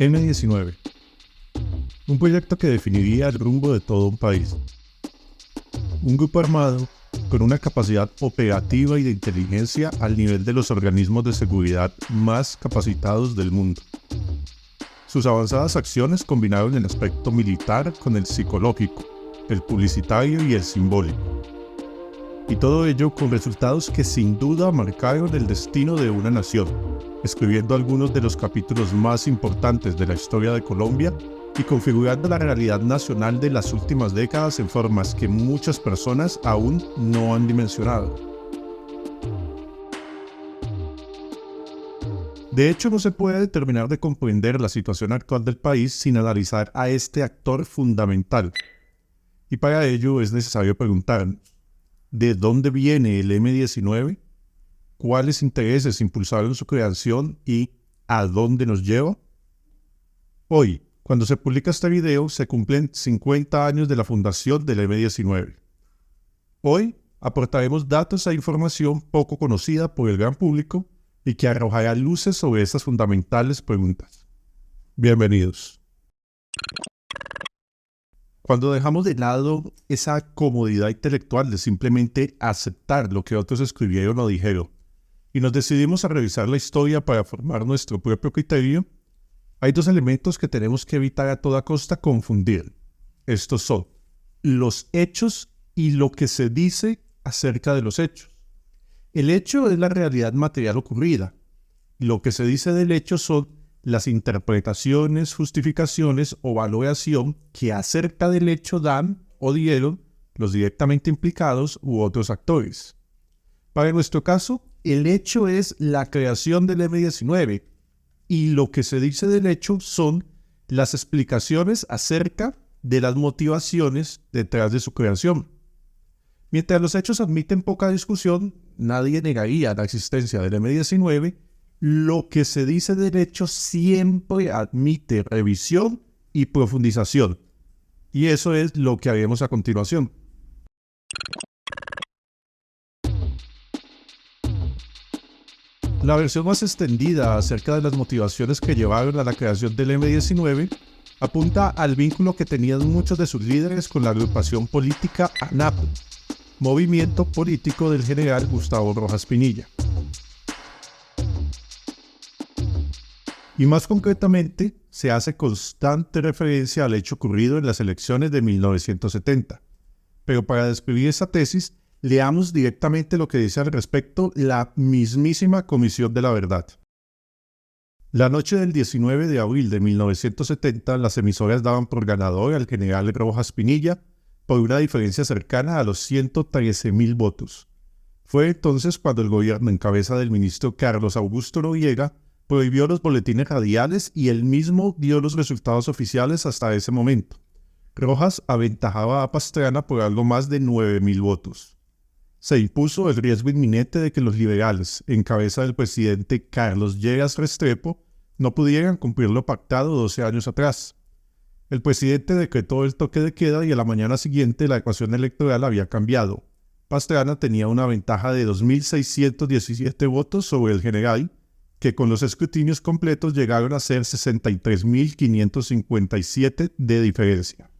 M-19, un proyecto que definiría el rumbo de todo un país. Un grupo armado con una capacidad operativa y de inteligencia al nivel de los organismos de seguridad más capacitados del mundo. Sus avanzadas acciones combinaron el aspecto militar con el psicológico, el publicitario y el simbólico. Y todo ello con resultados que sin duda marcaron el destino de una nación, escribiendo algunos de los capítulos más importantes de la historia de Colombia y configurando la realidad nacional de las últimas décadas en formas que muchas personas aún no han dimensionado. De hecho, no se puede terminar de comprender la situación actual del país sin analizar a este actor fundamental. Y para ello es necesario preguntarnos, ¿de dónde viene el M-19? ¿Cuáles intereses impulsaron su creación y a dónde nos lleva? Hoy, cuando se publica este video, se cumplen 50 años de la fundación del M-19. Hoy aportaremos datos e información poco conocida por el gran público y que arrojará luces sobre estas fundamentales preguntas. Bienvenidos. Cuando dejamos de lado esa comodidad intelectual de simplemente aceptar lo que otros escribieron o dijeron, y nos decidimos a revisar la historia para formar nuestro propio criterio, hay dos elementos que tenemos que evitar a toda costa confundir. Estos son los hechos y lo que se dice acerca de los hechos. El hecho es la realidad material ocurrida. Lo que se dice del hecho son las interpretaciones, justificaciones o valoración que acerca del hecho dan o dieron los directamente implicados u otros actores. Para nuestro caso, el hecho es la creación del M-19 y lo que se dice del hecho son las explicaciones acerca de las motivaciones detrás de su creación. Mientras los hechos admiten poca discusión, nadie negaría la existencia del M-19, lo que se dice del hecho siempre admite revisión y profundización. Y eso es lo que haremos a continuación. La versión más extendida acerca de las motivaciones que llevaron a la creación del M-19 apunta al vínculo que tenían muchos de sus líderes con la agrupación política ANAP, movimiento político del general Gustavo Rojas Pinilla. Y más concretamente, se hace constante referencia al hecho ocurrido en las elecciones de 1970. Pero para describir esa tesis, leamos directamente lo que dice al respecto la mismísima Comisión de la Verdad. La noche del 19 de abril de 1970, las emisoras daban por ganador al general Rojas Pinilla por una diferencia cercana a los 113.000 votos. Fue entonces cuando el gobierno en cabeza del ministro Carlos Augusto Noriega prohibió los boletines radiales y él mismo dio los resultados oficiales hasta ese momento. Rojas aventajaba a Pastrana por algo más de 9.000 votos. Se impuso el riesgo inminente de que los liberales, en cabeza del presidente Carlos Lleras Restrepo, no pudieran cumplir lo pactado 12 años atrás. El presidente decretó el toque de queda y a la mañana siguiente la ecuación electoral había cambiado. Pastrana tenía una ventaja de 2.617 votos sobre el general, que con los escrutinios completos llegaron a ser 63.557 de diferencia.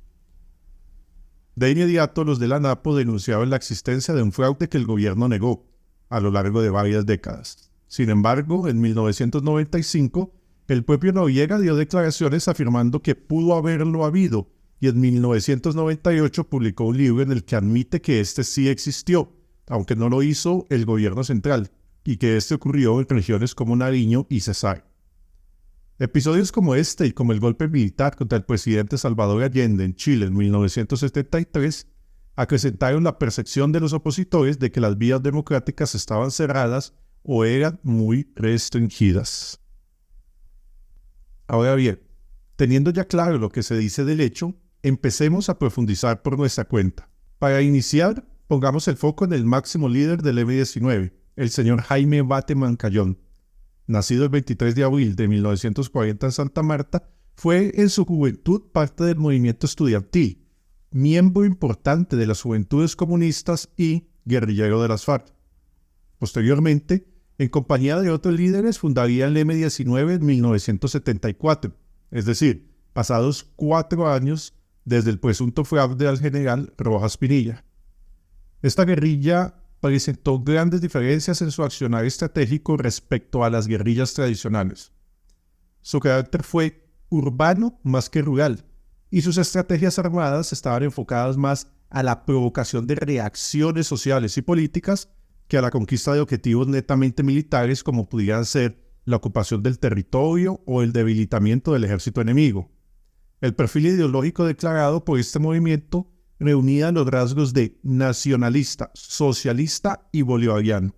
De inmediato, los de la ANAPO denunciaron la existencia de un fraude que el gobierno negó a lo largo de varias décadas. Sin embargo, en 1995, el propio Noriega dio declaraciones afirmando que pudo haberlo habido y en 1998 publicó un libro en el que admite que este sí existió, aunque no lo hizo el gobierno central, y que este ocurrió en regiones como Nariño y Cesar. Episodios como este y como el golpe militar contra el presidente Salvador Allende en Chile en 1973 acrecentaron la percepción de los opositores de que las vías democráticas estaban cerradas o eran muy restringidas. Ahora bien, teniendo ya claro lo que se dice del hecho, empecemos a profundizar por nuestra cuenta. Para iniciar, pongamos el foco en el máximo líder del M-19, el señor Jaime Bate Mancayón. Nacido el 23 de abril de 1940 en Santa Marta, fue en su juventud parte del movimiento estudiantil, miembro importante de las Juventudes Comunistas y guerrillero de las FARC. Posteriormente, en compañía de otros líderes, fundaría el M-19 en 1974 es decir, pasados 4 años desde el presunto fraude al general Rojas Pinilla. Esta guerrilla presentó grandes diferencias en su accionar estratégico respecto a las guerrillas tradicionales. Su carácter fue urbano más que rural, y sus estrategias armadas estaban enfocadas más a la provocación de reacciones sociales y políticas que a la conquista de objetivos netamente militares como pudieran ser la ocupación del territorio o el debilitamiento del ejército enemigo. El perfil ideológico declarado por este movimiento reunía los rasgos de nacionalista, socialista y bolivariano.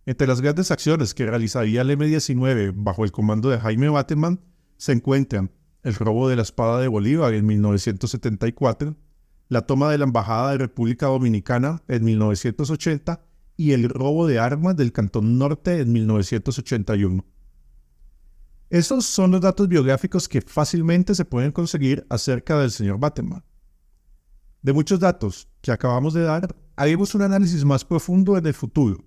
Entre las grandes acciones que realizaría el M-19 bajo el comando de Jaime Bateman se encuentran el robo de la Espada de Bolívar en 1974, la toma de la Embajada de República Dominicana en 1980 y el robo de armas del Cantón Norte en 1981. Esos son los datos biográficos que fácilmente se pueden conseguir acerca del señor Bateman. De muchos datos que acabamos de dar, haremos un análisis más profundo en el futuro.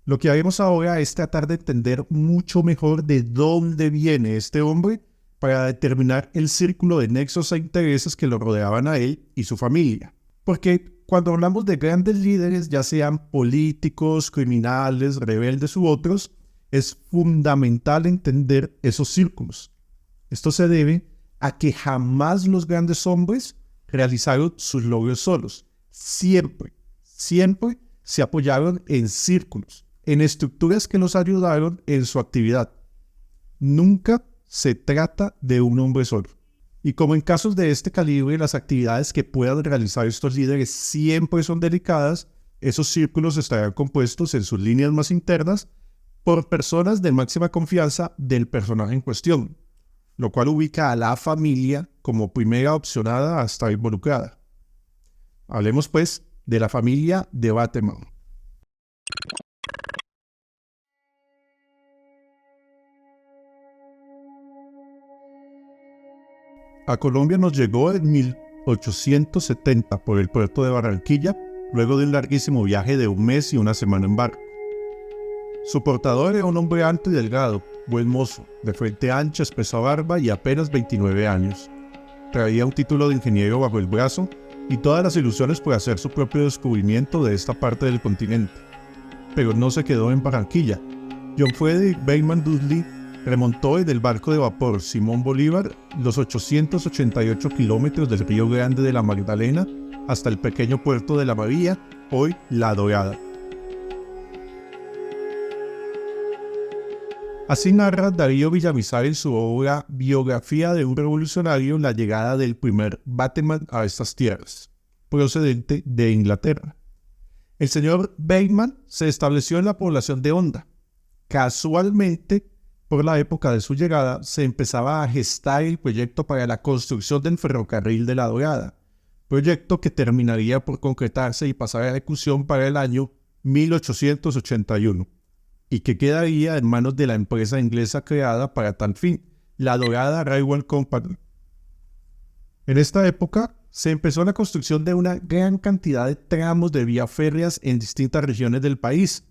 Lo que haremos ahora es tratar de entender mucho mejor de dónde viene este hombre para determinar el círculo de nexos e intereses que lo rodeaban a él y su familia. Porque cuando hablamos de grandes líderes, ya sean políticos, criminales, rebeldes u otros, es fundamental entender esos círculos. Esto se debe a que jamás los grandes hombres realizaron sus logros solos. Siempre se apoyaron en círculos, en estructuras que los ayudaron en su actividad. Nunca se trata de un hombre solo. Y como en casos de este calibre, las actividades que puedan realizar estos líderes siempre son delicadas, esos círculos estarán compuestos en sus líneas más internas por personas de máxima confianza del personaje en cuestión, lo cual ubica a la familia como primera opcionada a estar involucrada. Hablemos pues de la familia de Bateman. A Colombia nos llegó en 1870 por el puerto de Barranquilla, luego de un larguísimo viaje de 1 mes y 1 semana en barco. Su portador era un hombre alto y delgado, buen mozo, de frente ancha, espesa barba y apenas 29 años. Traía un título de ingeniero bajo el brazo y todas las ilusiones por hacer su propio descubrimiento de esta parte del continente. Pero no se quedó en Barranquilla. John Frederick Bateman Dudley remontó en el barco de vapor Simón Bolívar los 888 kilómetros del Río Grande de la Magdalena hasta el pequeño puerto de La María, hoy La Dorada. Así narra Darío Villamizar en su obra Biografía de un revolucionario la llegada del primer Bateman a estas tierras, procedente de Inglaterra. El señor Bateman se estableció en la población de Honda. Casualmente, por la época de su llegada, se empezaba a gestar el proyecto para la construcción del ferrocarril de La Dorada, proyecto que terminaría por concretarse y pasar a ejecución para el año 1881, y que quedaría en manos de la empresa inglesa creada para tal fin, La Dorada Railway Company. En esta época, se empezó la construcción de una gran cantidad de tramos de vías férreas en distintas regiones del país,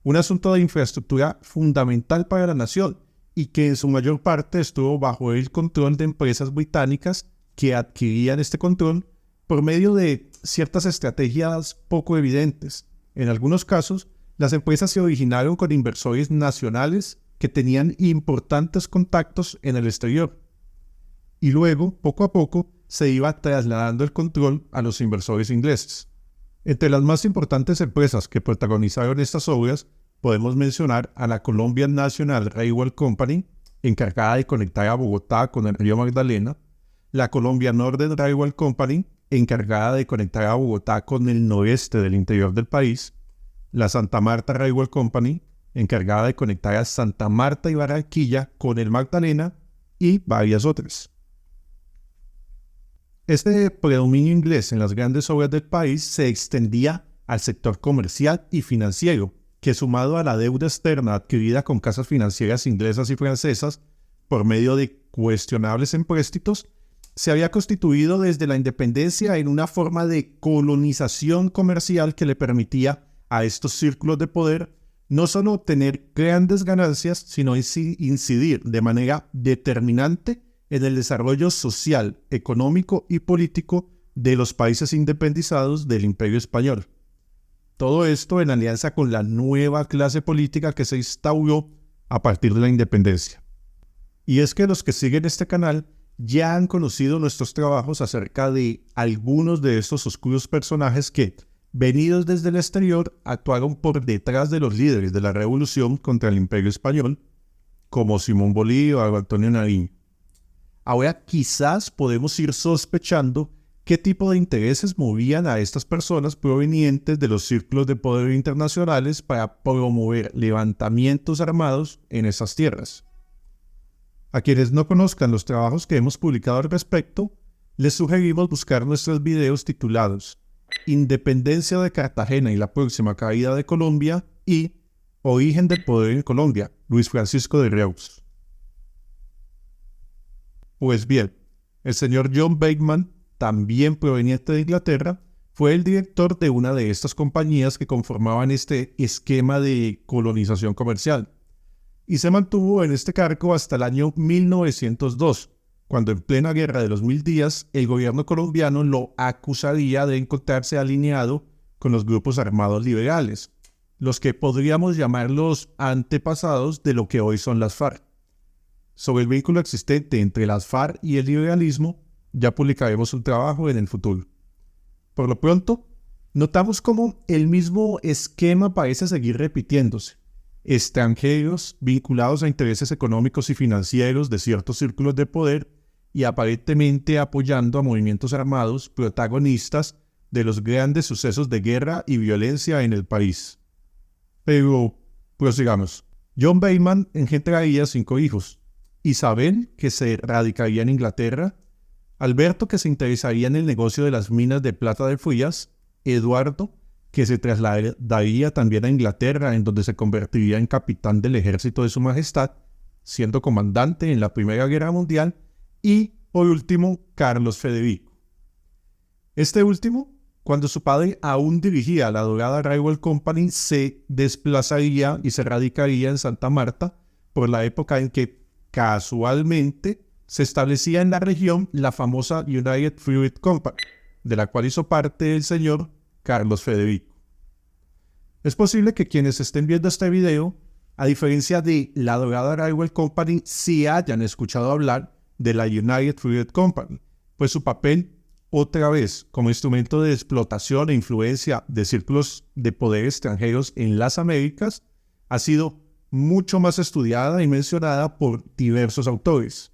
un asunto de infraestructura fundamental para la nación y que en su mayor parte estuvo bajo el control de empresas británicas que adquirían este control por medio de ciertas estrategias poco evidentes. En algunos casos, las empresas se originaron con inversores nacionales que tenían importantes contactos en el exterior. Y luego, poco a poco, se iba trasladando el control a los inversores ingleses. Entre las más importantes empresas que protagonizaron estas obras, podemos mencionar a la Colombian National Railway Company, encargada de conectar a Bogotá con el río Magdalena, la Colombia Northern Railway Company, encargada de conectar a Bogotá con el noreste del interior del país, la Santa Marta Railway Company, encargada de conectar a Santa Marta y Barranquilla con el Magdalena, y varias otras. Este predominio inglés en las grandes obras del país se extendía al sector comercial y financiero, que sumado a la deuda externa adquirida con casas financieras inglesas y francesas por medio de cuestionables empréstitos, se había constituido desde la independencia en una forma de colonización comercial que le permitía a estos círculos de poder no solo obtener grandes ganancias, sino incidir de manera determinante en el desarrollo social, económico y político de los países independizados del Imperio Español. Todo esto en alianza con la nueva clase política que se instauró a partir de la independencia. Y es que los que siguen este canal ya han conocido nuestros trabajos acerca de algunos de estos oscuros personajes que, venidos desde el exterior, actuaron por detrás de los líderes de la revolución contra el Imperio Español, como Simón Bolívar o Antonio Nariño. Ahora quizás podemos ir sospechando qué tipo de intereses movían a estas personas provenientes de los círculos de poder internacionales para promover levantamientos armados en esas tierras. A quienes no conozcan los trabajos que hemos publicado al respecto, les sugerimos buscar nuestros videos titulados Independencia de Cartagena y la próxima caída de Colombia y Origen del poder en Colombia, Luis Francisco de Reus. Pues bien, el señor John Bateman, también proveniente de Inglaterra, fue el director de una de estas compañías que conformaban este esquema de colonización comercial, y se mantuvo en este cargo hasta el año 1902, cuando en plena Guerra de los 1000 días el gobierno colombiano lo acusaría de encontrarse alineado con los grupos armados liberales, los que podríamos llamar los antepasados de lo que hoy son las FARC. Sobre el vínculo existente entre las FARC y el liberalismo, ya publicaremos un trabajo en el futuro. Por lo pronto, notamos cómo el mismo esquema parece seguir repitiéndose. Extranjeros vinculados a intereses económicos y financieros de ciertos círculos de poder y aparentemente apoyando a movimientos armados protagonistas de los grandes sucesos de guerra y violencia en el país. Pero, prosigamos. John Bateman engendraría 5 hijos. Isabel, que se radicaría en Inglaterra, Alberto, que se interesaría en el negocio de las minas de plata de Frías, Eduardo, que se trasladaría también a Inglaterra, en donde se convertiría en capitán del ejército de su majestad, siendo comandante en la Primera Guerra Mundial, y, por último, Carlos Federico. Este último, cuando su padre aún dirigía la Dorada Railway Company, se desplazaría y se radicaría en Santa Marta por la época en que, casualmente, se establecía en la región la famosa United Fruit Company, de la cual hizo parte el señor Carlos Federico. Es posible que quienes estén viendo este video, a diferencia de la Dorada Railway Company, sí hayan escuchado hablar de la United Fruit Company, pues su papel, otra vez, como instrumento de explotación e influencia de círculos de poder extranjeros en las Américas, ha sido mucho más estudiada y mencionada por diversos autores.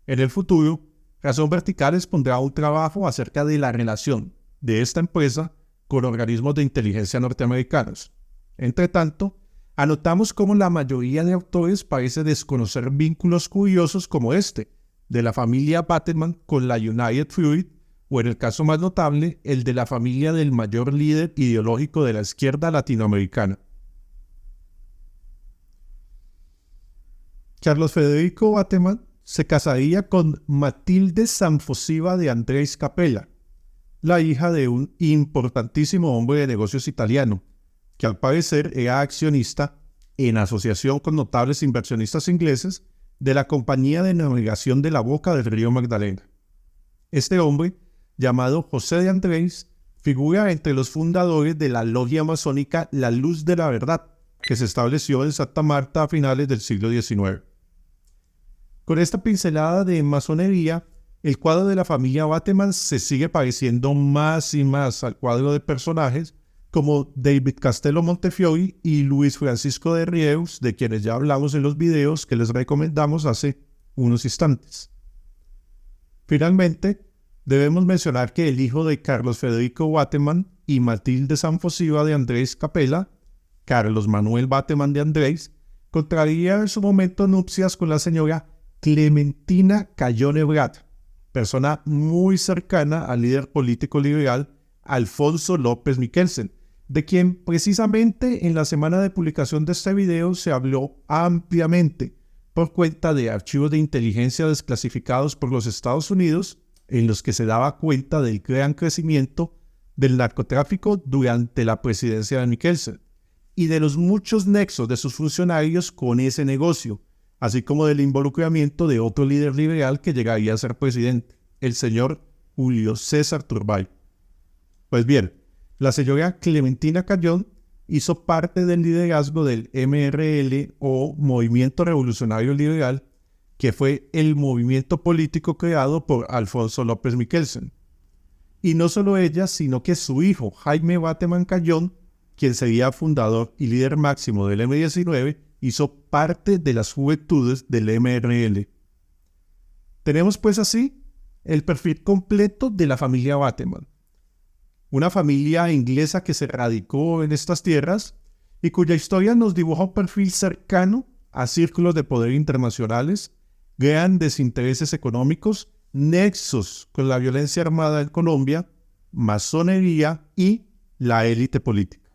En el futuro, Razón Vertical expondrá un trabajo acerca de la relación de esta empresa con organismos de inteligencia norteamericanos. Entre tanto, anotamos cómo la mayoría de autores parece desconocer vínculos curiosos como este, de la familia Bateman con la United Fruit, o en el caso más notable, el de la familia del mayor líder ideológico de la izquierda latinoamericana. Carlos Federico Bateman se casaría con Matilde Sanfosiva de Andrés Capella, la hija de un importantísimo hombre de negocios italiano, que al parecer era accionista, en asociación con notables inversionistas ingleses, de la Compañía de Navegación de la Boca del Río Magdalena. Este hombre, llamado José de Andrés, figura entre los fundadores de la logia masónica La Luz de la Verdad, que se estableció en Santa Marta a finales del siglo XIX. Con esta pincelada de masonería, el cuadro de la familia Bateman se sigue pareciendo más y más al cuadro de personajes como David Castello Montefiori y Luis Francisco de Reus, de quienes ya hablamos en los videos que les recomendamos hace unos instantes. Finalmente, debemos mencionar que el hijo de Carlos Federico Bateman y Matilde Sanfosiva de Andrés Capella, Carlos Manuel Bateman de Andrés, contraría en su momento nupcias con la señora Clementina Cayone Brat, persona muy cercana al líder político liberal Alfonso López Miquelsen, de quien precisamente en la semana de publicación de este video se habló ampliamente por cuenta de archivos de inteligencia desclasificados por los Estados Unidos, en los que se daba cuenta del gran crecimiento del narcotráfico durante la presidencia de Miquelsen, y de los muchos nexos de sus funcionarios con ese negocio, así como del involucramiento de otro líder liberal que llegaría a ser presidente, el señor Julio César Turbay. Pues bien, la señora Clementina Cayón hizo parte del liderazgo del MRL o Movimiento Revolucionario Liberal, que fue el movimiento político creado por Alfonso López Miquelsen. Y no solo ella, sino que su hijo Jaime Bateman Cayón, quien sería fundador y líder máximo del M-19, hizo parte de las juventudes del MRL. Tenemos pues así el perfil completo de la familia Bateman, una familia inglesa que se radicó en estas tierras y cuya historia nos dibuja un perfil cercano a círculos de poder internacionales, grandes intereses económicos, nexos con la violencia armada en Colombia, masonería y la élite política.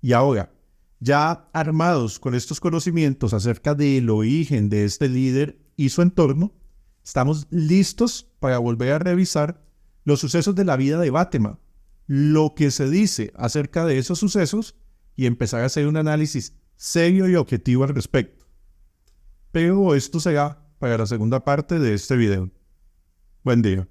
Y ahora, ya armados con estos conocimientos acerca del origen de este líder y su entorno, estamos listos para volver a revisar los sucesos de la vida de Bateman, lo que se dice acerca de esos sucesos y empezar a hacer un análisis serio y objetivo al respecto. Pero esto será para la segunda parte de este video. Buen día.